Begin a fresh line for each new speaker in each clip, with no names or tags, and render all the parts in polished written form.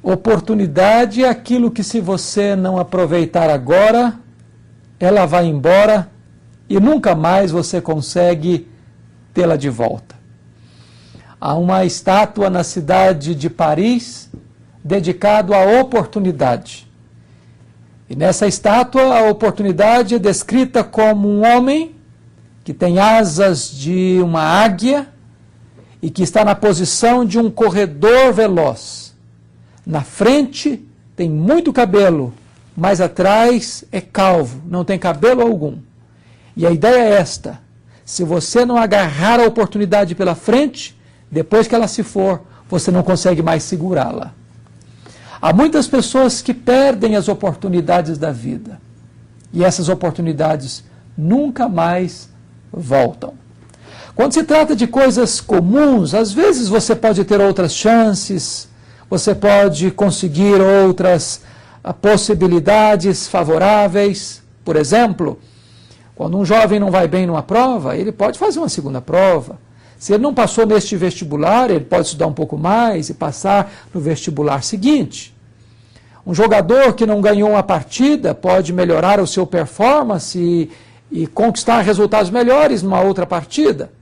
Oportunidade é aquilo que, se você não aproveitar agora, ela vai embora e nunca mais você consegue tê-la de volta. Há uma estátua na cidade de Paris dedicada à oportunidade. E nessa estátua, a oportunidade é descrita como um homem que tem asas de uma águia e que está na posição de um corredor veloz. Na frente tem muito cabelo, mas atrás é calvo, não tem cabelo algum. E a ideia é esta: se você não agarrar a oportunidade pela frente, depois que ela se for, você não consegue mais segurá-la. Há muitas pessoas que perdem as oportunidades da vida. E essas oportunidades nunca mais voltam. Quando se trata de coisas comuns, às vezes você pode ter outras chances, você pode conseguir outras possibilidades favoráveis. Por exemplo, quando um jovem não vai bem numa prova, ele pode fazer uma segunda prova. Se ele não passou neste vestibular, ele pode estudar um pouco mais e passar no vestibular seguinte. Um jogador que não ganhou uma partida pode melhorar o seu performance e conquistar resultados melhores numa outra partida.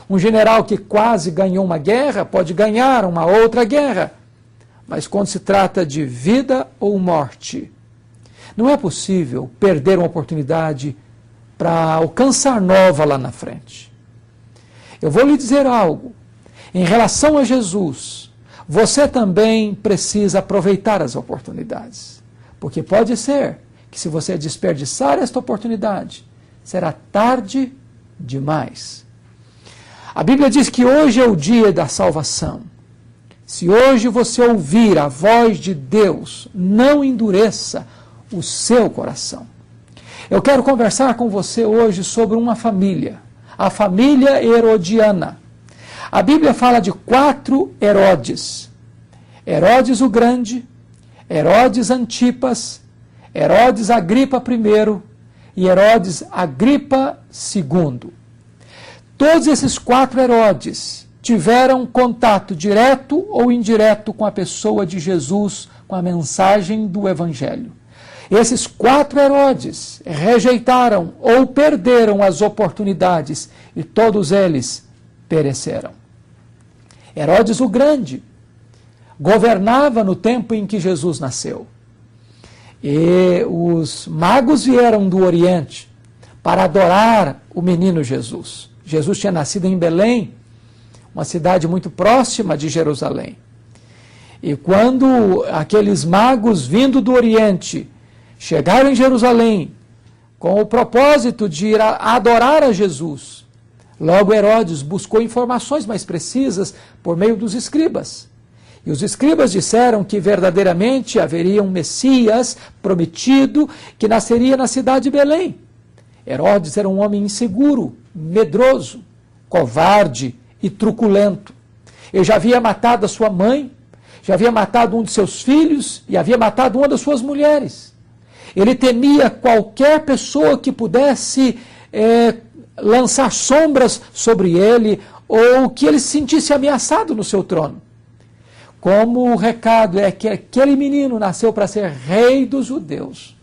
Um general que quase ganhou uma guerra pode ganhar uma outra guerra. Mas quando se trata de vida ou morte, não é possível perder uma oportunidade para alcançar nova lá na frente. Eu vou lhe dizer algo. Em relação a Jesus, você também precisa aproveitar as oportunidades. Porque pode ser que, se você desperdiçar esta oportunidade, será tarde demais. A Bíblia diz que hoje é o dia da salvação. Se hoje você ouvir a voz de Deus, não endureça o seu coração. Eu quero conversar com você hoje sobre uma família, a família herodiana. A Bíblia fala de 4 Herodes. Herodes o Grande, Herodes Antipas, Herodes Agripa I e Herodes Agripa II. Todos esses 4 Herodes tiveram contato direto ou indireto com a pessoa de Jesus, com a mensagem do Evangelho. Esses 4 Herodes rejeitaram ou perderam as oportunidades e todos eles pereceram. Herodes o Grande governava no tempo em que Jesus nasceu. E os magos vieram do Oriente para adorar o menino Jesus. Jesus tinha nascido em Belém, uma cidade muito próxima de Jerusalém. E quando aqueles magos vindo do Oriente chegaram em Jerusalém com o propósito de ir adorar a Jesus, logo Herodes buscou informações mais precisas por meio dos escribas. E os escribas disseram que verdadeiramente haveria um Messias prometido que nasceria na cidade de Belém. Herodes era um homem inseguro, medroso, covarde e truculento. Ele já havia matado a sua mãe, já havia matado um de seus filhos e havia matado uma das suas mulheres. Ele temia qualquer pessoa que pudesse lançar sombras sobre ele ou que ele se sentisse ameaçado no seu trono. Como o recado é que aquele menino nasceu para ser rei dos judeus,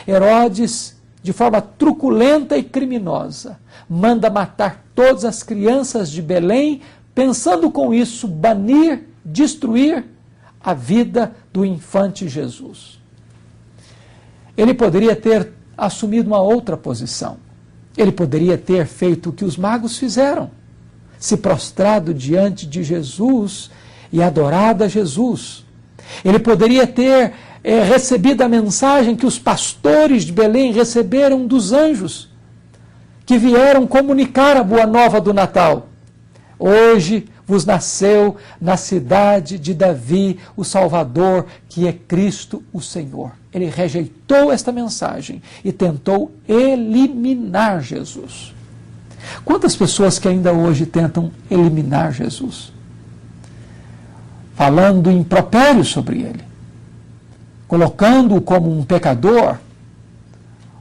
Herodes, de forma truculenta e criminosa, manda matar todas as crianças de Belém, pensando com isso banir, destruir a vida do infante Jesus. Ele poderia ter assumido uma outra posição. Ele poderia ter feito o que os magos fizeram, se prostrado diante de Jesus e adorado a Jesus. Ele poderia ter recebido a mensagem que os pastores de Belém receberam dos anjos, que vieram comunicar a boa nova do Natal. Hoje vos nasceu na cidade de Davi o Salvador, que é Cristo o Senhor. Ele rejeitou esta mensagem e tentou eliminar Jesus. Quantas pessoas que ainda hoje tentam eliminar Jesus? Falando impropério sobre ele, colocando-o como um pecador,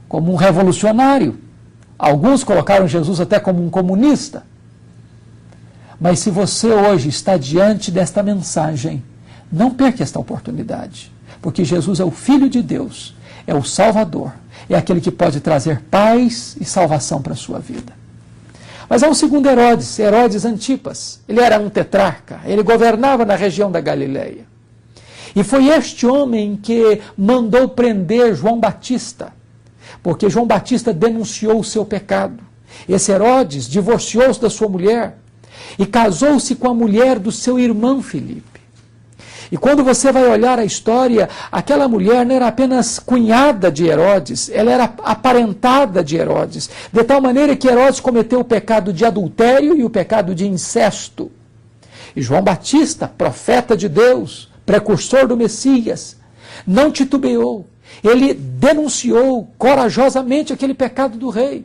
como um revolucionário. Alguns colocaram Jesus até como um comunista. Mas se você hoje está diante desta mensagem, Não perca esta oportunidade, porque Jesus é o Filho de Deus, é o Salvador, é aquele que pode trazer paz e salvação para a sua vida. Mas há um segundo Herodes, Herodes Antipas. Ele era um tetrarca, ele governava na região da Galileia. E foi este homem que mandou prender João Batista, porque João Batista denunciou o seu pecado. Esse Herodes divorciou-se da sua mulher e casou-se com a mulher do seu irmão Filipe. E quando você vai olhar a história, aquela mulher não era apenas cunhada de Herodes, ela era aparentada de Herodes, de tal maneira que Herodes cometeu o pecado de adultério e o pecado de incesto. E João Batista, profeta de Deus, precursor do Messias, não titubeou. Ele denunciou corajosamente aquele pecado do rei.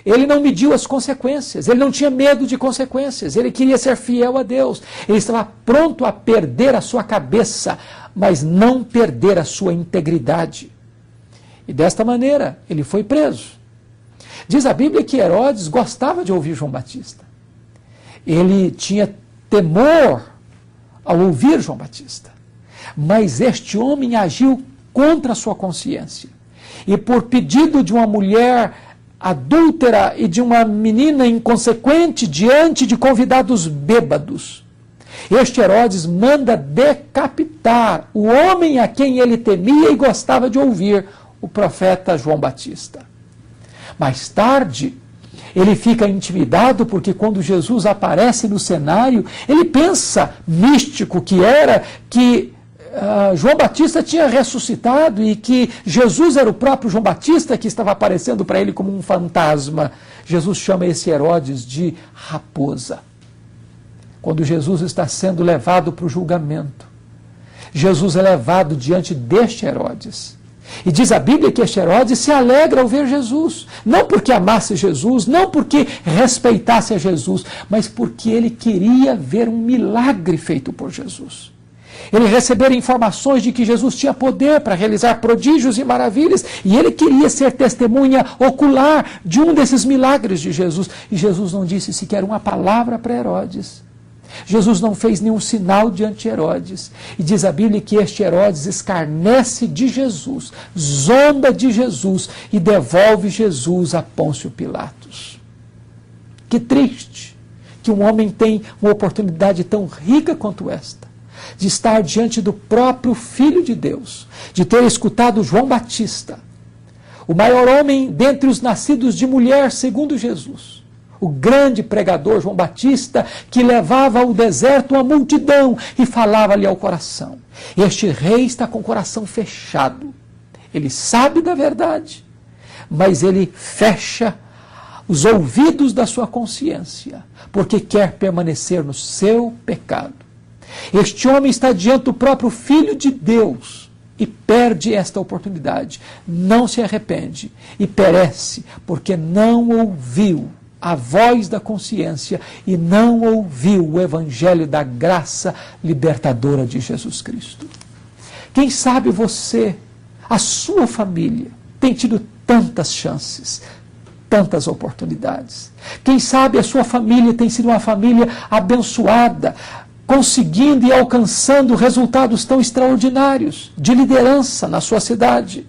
Ele não mediu as consequências, ele não tinha medo de consequências, ele queria ser fiel a Deus, ele estava pronto a perder a sua cabeça, mas não perder a sua integridade. E desta maneira, ele foi preso. Diz a Bíblia que Herodes gostava de ouvir João Batista. Ele tinha temor ao ouvir João Batista. Mas este homem agiu contra a sua consciência. E por pedido de uma mulher adúltera e de uma menina inconsequente diante de convidados bêbados, este Herodes manda decapitar o homem a quem ele temia e gostava de ouvir, o profeta João Batista. Mais tarde, ele fica intimidado porque quando Jesus aparece no cenário, ele pensa, místico que era, que João Batista tinha ressuscitado e que Jesus era o próprio João Batista que estava aparecendo para ele como um fantasma. Jesus chama esse Herodes de raposa. Quando Jesus está sendo levado para o julgamento, Jesus é levado diante deste Herodes. E diz a Bíblia que este Herodes se alegra ao ver Jesus, não porque amasse Jesus, não porque respeitasse a Jesus, mas porque ele queria ver um milagre feito por Jesus. Ele recebera informações de que Jesus tinha poder para realizar prodígios e maravilhas, e ele queria ser testemunha ocular de um desses milagres de Jesus. E Jesus não disse sequer uma palavra para Herodes. Jesus não fez nenhum sinal diante de Herodes. E diz a Bíblia que este Herodes escarnece de Jesus, zomba de Jesus e devolve Jesus a Pôncio Pilatos. Que triste que um homem tem uma oportunidade tão rica quanto esta, de estar diante do próprio Filho de Deus, de ter escutado João Batista, o maior homem dentre os nascidos de mulher segundo Jesus, o grande pregador João Batista, que levava ao deserto uma multidão e falava-lhe ao coração. Este rei está com o coração fechado, ele sabe da verdade, mas ele fecha os ouvidos da sua consciência, porque quer permanecer no seu pecado. Este homem está diante do próprio Filho de Deus e perde esta oportunidade, não se arrepende e perece porque não ouviu a voz da consciência e não ouviu o evangelho da graça libertadora de Jesus Cristo. Quem sabe você, a sua família, tem tido tantas chances, tantas oportunidades. Quem sabe a sua família tem sido uma família abençoada, conseguindo e alcançando resultados tão extraordinários de liderança na sua cidade,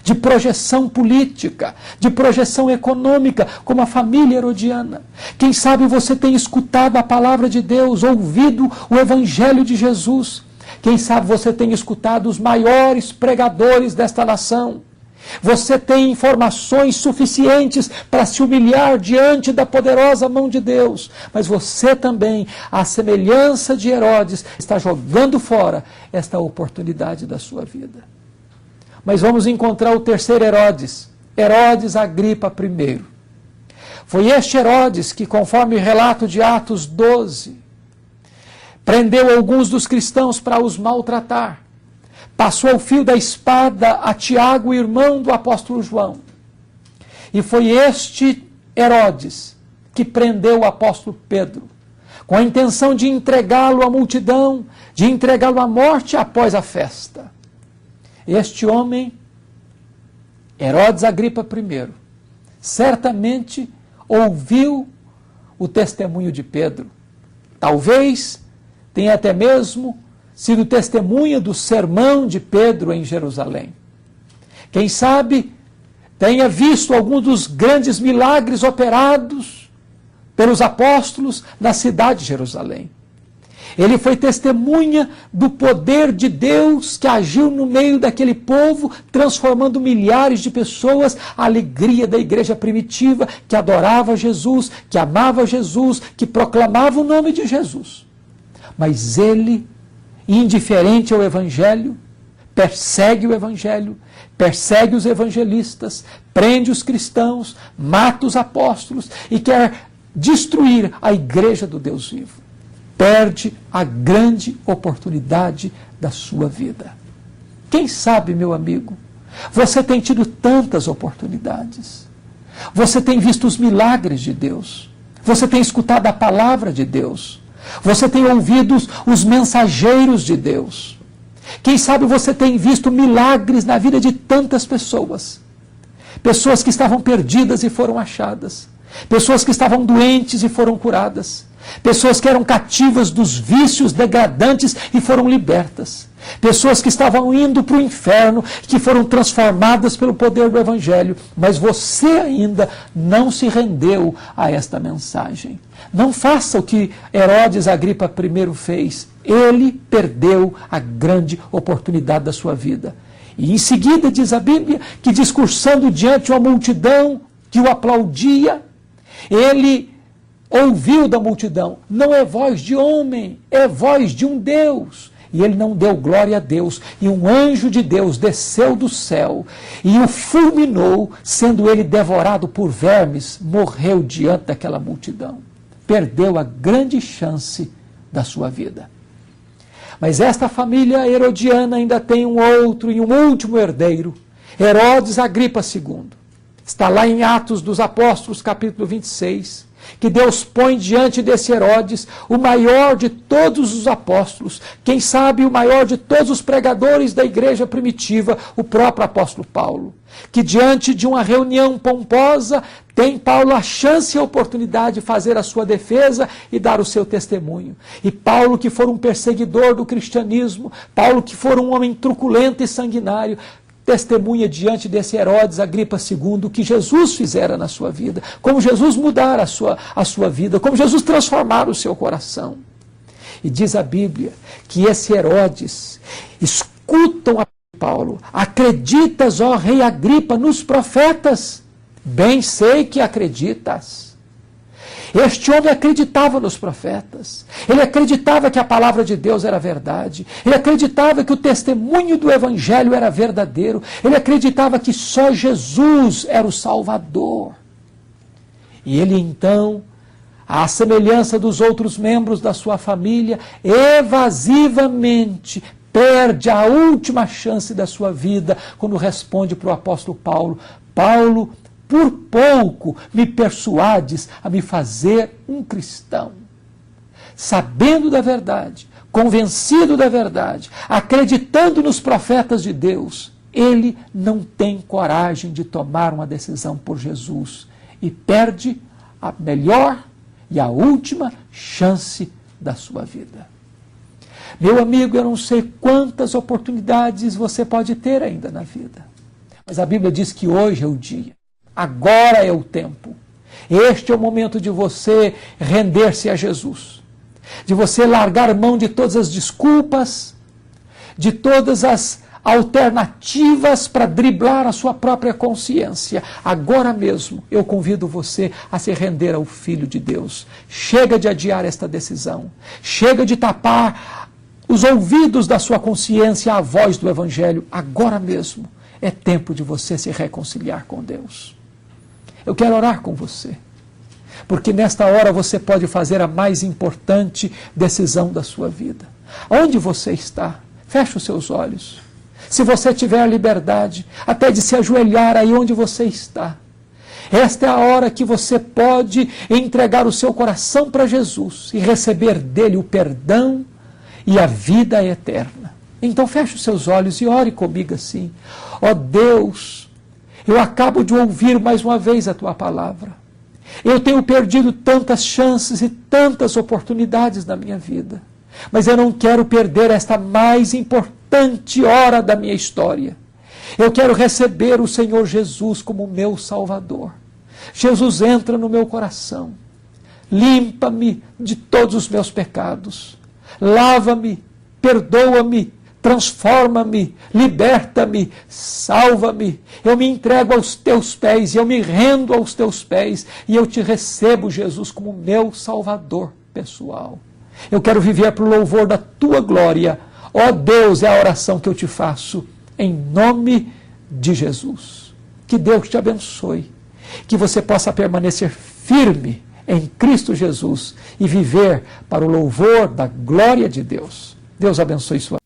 de projeção política, de projeção econômica, como a família herodiana. Quem sabe você tem escutado a palavra de Deus, ouvido o evangelho de Jesus. Quem sabe você tem escutado os maiores pregadores desta nação. Você tem informações suficientes para se humilhar diante da poderosa mão de Deus, mas você também, à semelhança de Herodes, está jogando fora esta oportunidade da sua vida. Mas vamos encontrar o terceiro Herodes, Herodes Agripa I. Foi este Herodes que, conforme o relato de Atos 12, prendeu alguns dos cristãos para os maltratar. Passou o fio da espada a Tiago, irmão do apóstolo João. E foi este Herodes que prendeu o apóstolo Pedro, com a intenção de entregá-lo à multidão, de entregá-lo à morte após a festa. Este homem, Herodes Agripa I, certamente ouviu o testemunho de Pedro. Talvez tenha até mesmo sido testemunha do sermão de Pedro em Jerusalém. Quem sabe tenha visto alguns dos grandes milagres operados pelos apóstolos na cidade de Jerusalém. Ele foi testemunha do poder de Deus que agiu no meio daquele povo, transformando milhares de pessoas, a alegria da igreja primitiva, que adorava Jesus, que amava Jesus, que proclamava o nome de Jesus. Mas ele, indiferente ao Evangelho, persegue o Evangelho, persegue os evangelistas, prende os cristãos, mata os apóstolos e quer destruir a igreja do Deus vivo. Perde a grande oportunidade da sua vida. Quem sabe, meu amigo, você tem tido tantas oportunidades. Você tem visto os milagres de Deus. Você tem escutado a palavra de Deus. Você tem ouvido os mensageiros de Deus. Quem sabe você tem visto milagres na vida de tantas pessoas. Pessoas que estavam perdidas e foram achadas. Pessoas que estavam doentes e foram curadas. Pessoas que eram cativas dos vícios degradantes e foram libertas. Pessoas que estavam indo para o inferno, que foram transformadas pelo poder do Evangelho. Mas você ainda não se rendeu a esta mensagem. Não faça o que Herodes Agripa I fez. Ele perdeu a grande oportunidade da sua vida. E em seguida diz a Bíblia que, discursando diante de uma multidão que o aplaudia, ele ouviu da multidão: não é voz de homem, é voz de um Deus. E ele não deu glória a Deus. E um anjo de Deus desceu do céu e o fulminou, sendo ele devorado por vermes, morreu diante daquela multidão. Perdeu a grande chance da sua vida. Mas esta família herodiana ainda tem um outro e um último herdeiro, Herodes Agripa II. Está lá em Atos dos Apóstolos, capítulo 26, que Deus põe diante desse Herodes o maior de todos os apóstolos, quem sabe o maior de todos os pregadores da igreja primitiva, o próprio apóstolo Paulo, que diante de uma reunião pomposa tem Paulo a chance e a oportunidade de fazer a sua defesa e dar o seu testemunho. E Paulo, que for um perseguidor do cristianismo, Paulo, que for um homem truculento e sanguinário, testemunha diante desse Herodes Agripa II o que Jesus fizera na sua vida, como Jesus mudara a sua vida, como Jesus transformara o seu coração. E diz a Bíblia que esse Herodes escutam a Paulo: acreditas, ó rei Agripa, nos profetas? Bem sei que acreditas. Este homem acreditava nos profetas. Ele acreditava que a palavra de Deus era verdade. Ele acreditava que o testemunho do Evangelho era verdadeiro. Ele acreditava que só Jesus era o Salvador. E ele então, à semelhança dos outros membros da sua família, evasivamente perde a última chance da sua vida quando responde para o apóstolo Paulo: Paulo, por pouco me persuades a me fazer um cristão. Sabendo da verdade, convencido da verdade, acreditando nos profetas de Deus, ele não tem coragem de tomar uma decisão por Jesus e perde a melhor e a última chance da sua vida. Meu amigo, eu não sei quantas oportunidades você pode ter ainda na vida, mas a Bíblia diz que hoje é o dia. Agora é o tempo. Este é o momento de você render-se a Jesus, de você largar mão de todas as desculpas, de todas as alternativas para driblar a sua própria consciência. Agora mesmo eu convido você a se render ao Filho de Deus. Chega de adiar esta decisão. Chega de tapar os ouvidos da sua consciência à voz do Evangelho. Agora mesmo é tempo de você se reconciliar com Deus. Eu quero orar com você, porque nesta hora você pode fazer a mais importante decisão da sua vida. Onde você está? Feche os seus olhos. Se você tiver a liberdade até de se ajoelhar aí onde você está, esta é a hora que você pode entregar o seu coração para Jesus e receber dele o perdão e a vida eterna. Então feche os seus olhos e ore comigo assim: ó Deus, eu acabo de ouvir mais uma vez a tua palavra. Eu tenho perdido tantas chances e tantas oportunidades na minha vida. mas eu não quero perder esta mais importante hora da minha história. Eu quero receber o Senhor Jesus como meu Salvador. Jesus, entra no meu coração, limpa-me de todos os meus pecados, lava-me, perdoa-me, transforma-me, liberta-me, salva-me. Eu me entrego aos teus pés, eu me rendo aos teus pés e eu te recebo, Jesus, como meu Salvador pessoal. Eu quero viver para o louvor da tua glória. Ó Deus, é a oração que eu te faço em nome de Jesus. Que Deus te abençoe, que você possa permanecer firme em Cristo Jesus e viver para o louvor da glória de Deus. Deus abençoe sua vida.